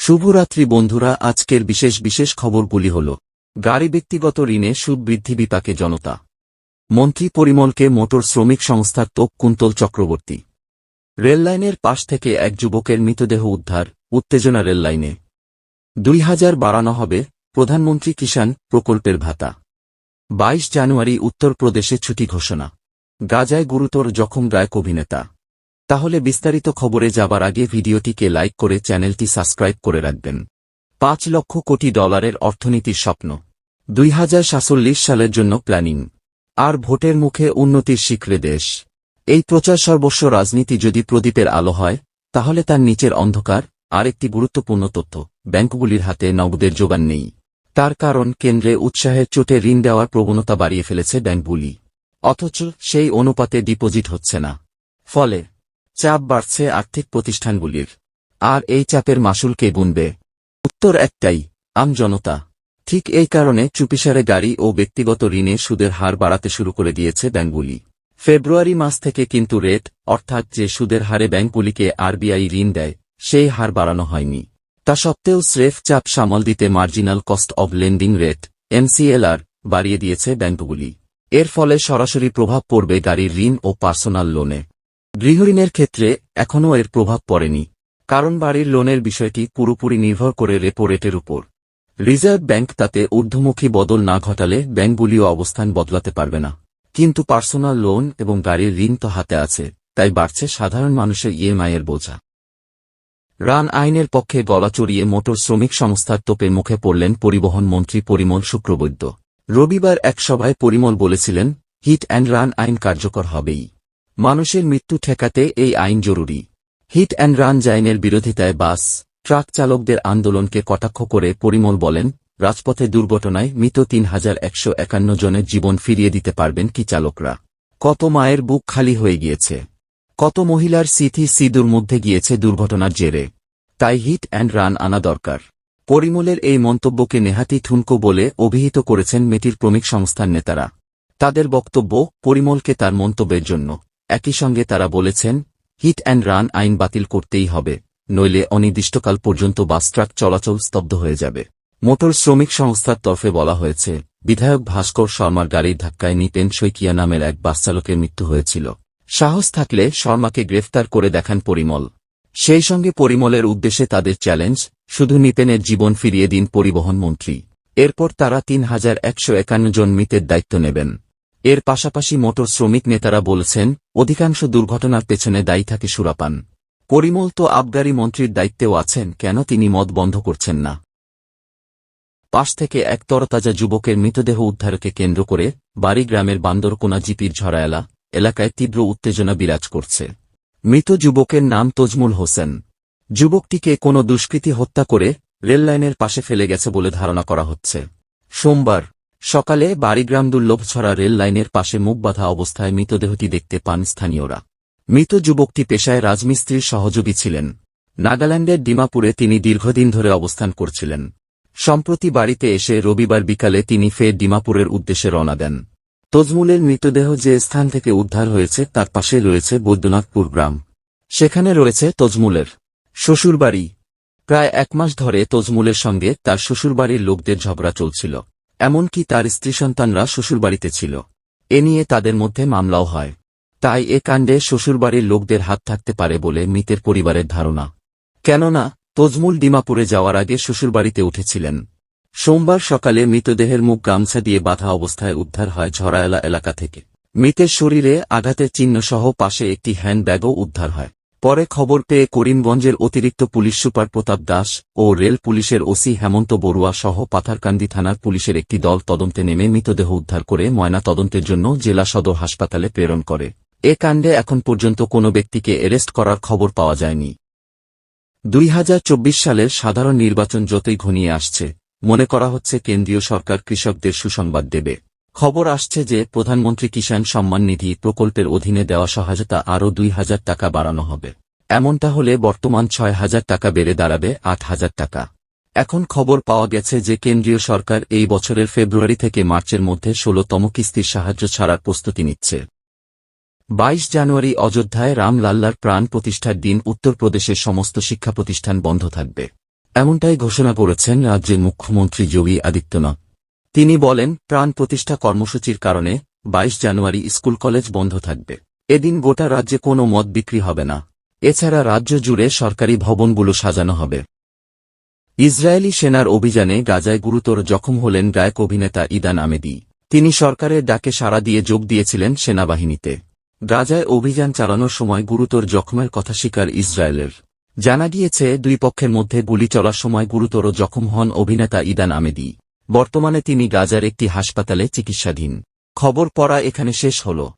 শুভরাত্রি বন্ধুরা, আজকের বিশেষ খবরগুলি হল: গাড়ি ব্যক্তিগত ঋণে সুদ বৃদ্ধি বিপাকে জনতা, মন্ত্রী পরিমলকে মোটর শ্রমিক সংস্থার তোপ কুন্তল চক্রবর্তী, রেললাইনের পাশ থেকে এক যুবকের মৃতদেহ উদ্ধার, উত্তেজনা রেললাইনে, 2000 বাড়ানো হবে প্রধানমন্ত্রী কিষাণ প্রকল্পের ভাতা, 22 জানুয়ারি উত্তরপ্রদেশে ছুটি ঘোষণা, গাজায় গুরুতর জখম গায়ক অভিনেতা। তাহলে বিস্তারিত খবরে যাবার আগে ভিডিওটিকে লাইক করে চ্যানেলটি সাবস্ক্রাইব করে রাখবেন। 5 লক্ষ কোটি ডলারের অর্থনীতির স্বপ্ন, 2047 সালের জন্য প্ল্যানিং, আর ভোটের মুখে উন্নতির শিখরে দেশ। এই প্রচার সর্বস্ব রাজনীতি যদি প্রদীপের আলো হয়, তাহলে তার নিচের অন্ধকার। আর একটি গুরুত্বপূর্ণ তথ্য: ব্যাংকগুলির হাতে নগদের যোগান নেই। তার কারণ, কেন্দ্রে উৎসাহের চোটে ঋণ দেওয়ার প্রবণতা বাড়িয়ে ফেলেছে ব্যাংকগুলি, অথচ সেই অনুপাতে ডিপোজিট হচ্ছে না। ফলে চাপ বাড়ছে আর্থিক প্রতিষ্ঠানগুলির। আর এই চাপের মাসুল কে গুনবে? উত্তর একটাই: আম জনতা। ঠিক এই কারণে চুপিসারে গাড়ি ও ব্যক্তিগত ঋণে সুদের হার বাড়াতে শুরু করে দিয়েছে ব্যাংকগুলি। ফেব্রুয়ারি মাস থেকে কিন্তু রেট, অর্থাৎ যে সুদের হারে ব্যাংকগুলিকে আরবিআই ঋণ দেয়, সেই হার বাড়ানো হয়নি। তা সত্ত্বেও স্রেফ চাপ সামাল দিতে marginal cost of lending rate MCLR বাড়িয়ে দিয়েছে ব্যাংকগুলি। এর ফলে সরাসরি প্রভাব পড়বে গাড়ির ঋণ ও পার্সোনাল লোনে। গৃহঋণের ক্ষেত্রে এখনও এর প্রভাব পড়েনি, কারণ বাড়ির লোনের বিষয়টি পুরোপুরি নির্ভর করে রেপো রেটের উপর। রিজার্ভ ব্যাংক তাতে ঊর্ধ্বমুখী বদল না ঘটালে ব্যাংকগুলিও অবস্থান বদলাতে পারবে না। কিন্তু পার্সোনাল লোন এবং গাড়ির ঋণ তো হাতে আছে, তাই বাড়ছে সাধারণ মানুষের EMI এর বোঝা। রান আইনের পক্ষে গলা চড়িয়ে মোটর শ্রমিক সংস্থার তোপের মুখে পড়লেন পরিবহন মন্ত্রী পরিমল শুক্রবৈদ্য। রবিবার এক সভায় পরিমল বলেছিলেন, হিট অ্যান্ড রান আইন কার্যকর হবেই। মানুষের মৃত্যু ঠেকাতে এই আইন জরুরি। হিট অ্যান্ড রান আইনের বিরোধিতায় বাস, ট্রাক চালকদের আন্দোলনকে কটাক্ষ করে পরিমল বলেন, রাজপথে দুর্ঘটনায় মৃত 3151 জনের জীবন ফিরিয়ে দিতে পারবেন কি চালকরা? কত মায়ের বুক খালি হয়ে গিয়েছে, কত মহিলার স্মৃতি সিঁদুর মধ্যে গিয়েছে দুর্ঘটনার জেরে। তাই হিট অ্যান্ড রান আনা দরকার। পরিমলের এই মন্তব্যকে নেহাতি ঠুনকো বলে অভিহিত করেছেন মেটির শ্রমিক সংস্থার নেতারা। তাদের বক্তব্য, পরিমলকে তার মন্তব্যের জন্য। একই সঙ্গে তারা বলেছেন, হিট অ্যান্ড রান আইন বাতিল করতেই হবে, নইলে অনির্দিষ্টকাল পর্যন্ত বাস ট্রাক চলাচল স্তব্ধ হয়ে যাবে। মোটর শ্রমিক সংস্থার তরফে বলা হয়েছে, বিধায়ক ভাস্কর শর্মার গাড়ির ধাক্কায় নিপেন শইকিয়া নামের এক বাস চালকের মৃত্যু হয়েছিল। সাহস থাকলে শর্মাকে গ্রেফতার করে দেখান পরিমল। সেই সঙ্গে পরিমলের উদ্দেশ্যে তাদের চ্যালেঞ্জ, শুধু নিপেনের জীবন ফিরিয়ে দিন পরিবহন মন্ত্রী। এরপর তারা 3151 জন মৃতের দায়িত্ব নেবেন। এর পাশাপাশি মোটর শ্রমিক নেতারা বলছেন, অধিকাংশ দুর্ঘটনার পেছনে দায়ী থাকে সুরাপান। পরিমল তো আবগারি মন্ত্রীর দায়িত্বেও আছেন, কেন তিনি মদ বন্ধ করছেন না? পাশ থেকে এক তরতাজা যুবকের মৃতদেহ উদ্ধারকে কেন্দ্র করে বাড়িগ্রামের বান্দরকোনা জিপির ঝরায়ালা এলাকায় তীব্র উত্তেজনা বিরাজ করছে। মৃত যুবকের নাম তজমুল হোসেন। যুবকটিকে কোনো দুষ্কৃতী হত্যা করে রেললাইনের পাশে ফেলে গেছে বলে ধারণা করা হচ্ছে। সোমবার সকালে বাড়িগ্রাম দুর্লভছড়া রেল লাইনের পাশে মুখ বাঁধা অবস্থায় মৃতদেহটি দেখতে পান স্থানীয়রা। মৃত যুবকটি পেশায় রাজমিস্ত্রির সহযোগী ছিলেন। নাগাল্যান্ডের ডিমাপুরে তিনি দীর্ঘদিন ধরে অবস্থান করছিলেন। সম্প্রতি বাড়িতে এসে রবিবার বিকালে তিনি ফের ডিমাপুরের উদ্দেশ্যে রওনা দেন। তজমুলের মৃতদেহ যে স্থান থেকে উদ্ধার হয়েছে তার পাশে রয়েছে বৈদ্যনাথপুর গ্রাম। সেখানে রয়েছে তজমুলের শ্বশুরবাড়ি। প্রায় 1 মাস ধরে তজমুলের সঙ্গে তার শ্বশুরবাড়ির লোকদের ঝগড়া চলছিল। এমনকি তার স্ত্রী সন্তানরা শ্বশুরবাড়িতে ছিল। এ নিয়ে তাদের মধ্যে মামলাও হয়। তাই এ কাণ্ডে শ্বশুরবাড়ির লোকদের হাত থাকতে পারে বলে মৃতের পরিবারের ধারণা। কেননা তজমুল ডিমাপুরে যাওয়ার আগে শ্বশুরবাড়িতে উঠেছিলেন। সোমবার সকালে মৃতদেহের মুখ গামছা দিয়ে বাঁধা অবস্থায় উদ্ধার হয় ঝরায়ালা এলাকা থেকে। মৃতের শরীরে আঘাতের চিহ্নসহ পাশে একটি হ্যান্ডব্যাগও উদ্ধার হয়। পরে খবর পেয়ে করিমগঞ্জের অতিরিক্ত পুলিশ সুপার প্রতাপ দাস ও রেল পুলিশের ওসি হেমন্ত বড়ুয়া সহ পাথারকান্দি থানার পুলিশের একটি দল তদন্তে নেমে মৃতদেহ উদ্ধার করে ময়না তদন্তের জন্য জেলা সদর হাসপাতালে প্রেরণ করে। এ কাণ্ডে এখন পর্যন্ত কোনো ব্যক্তিকে অ্যারেস্ট করার খবর পাওয়া যায়নি। 2024 সালের সাধারণ নির্বাচন যতই ঘনিয়ে আসছে, মনে করা হচ্ছে কেন্দ্রীয় সরকার কৃষকদের সুসংবাদ দেবে। খবর আসছে যে প্রধানমন্ত্রী কিষাণ সম্মান নিধি প্রকল্পের অধীনে দেওয়া সহায়তা আরও 2000 টাকা বাড়ানো হবে। এমনটা হলে বর্তমান 6000 টাকা বেড়ে দাঁড়াবে 8000 টাকা। এখন খবর পাওয়া গেছে যে কেন্দ্রীয় সরকার এই বছরের ফেব্রুয়ারি থেকে মার্চের মধ্যে 16তম কিস্তির সাহায্য ছাড়ার প্রস্তুতি নিচ্ছে। 22 জানুয়ারি অযোধ্যায় রাম লাল্লার প্রাণ প্রতিষ্ঠার দিন উত্তরপ্রদেশের সমস্ত শিক্ষা প্রতিষ্ঠান বন্ধ থাকবে। এমনটাই ঘোষণা করেছেন রাজ্যের মুখ্যমন্ত্রী যোগী আদিত্যনাথ। তিনি বলেন, প্রাণ প্রতিষ্ঠা কর্মসূচির কারণে 22 জানুয়ারি স্কুল কলেজ বন্ধ থাকবে। এদিন গোটা রাজ্যে কোনো মদ বিক্রি হবে না। এছাড়া রাজ্য জুড়ে সরকারি ভবনগুলো সাজানো হবে। ইসরায়েলি সেনার অভিযানে গাজায় গুরুতর জখম হলেন গায়ক অভিনেতা ইদান আমেদি। তিনি সরকারের ডাকে সাড়া দিয়ে যোগ দিয়েছিলেন সেনাবাহিনীতে। গাজায় অভিযান চালানোর সময় গুরুতর জখমের কথা স্বীকার ইসরায়েলের। জানা গিয়েছে, দুই পক্ষের মধ্যে গুলি চলার সময় গুরুতর জখম হন অভিনেতা ইদান আমেদি। বর্তমানে তিনি গাজার একটি হাসপাতালে চিকিৎসাধীন। খবর পড়া এখানে শেষ হল।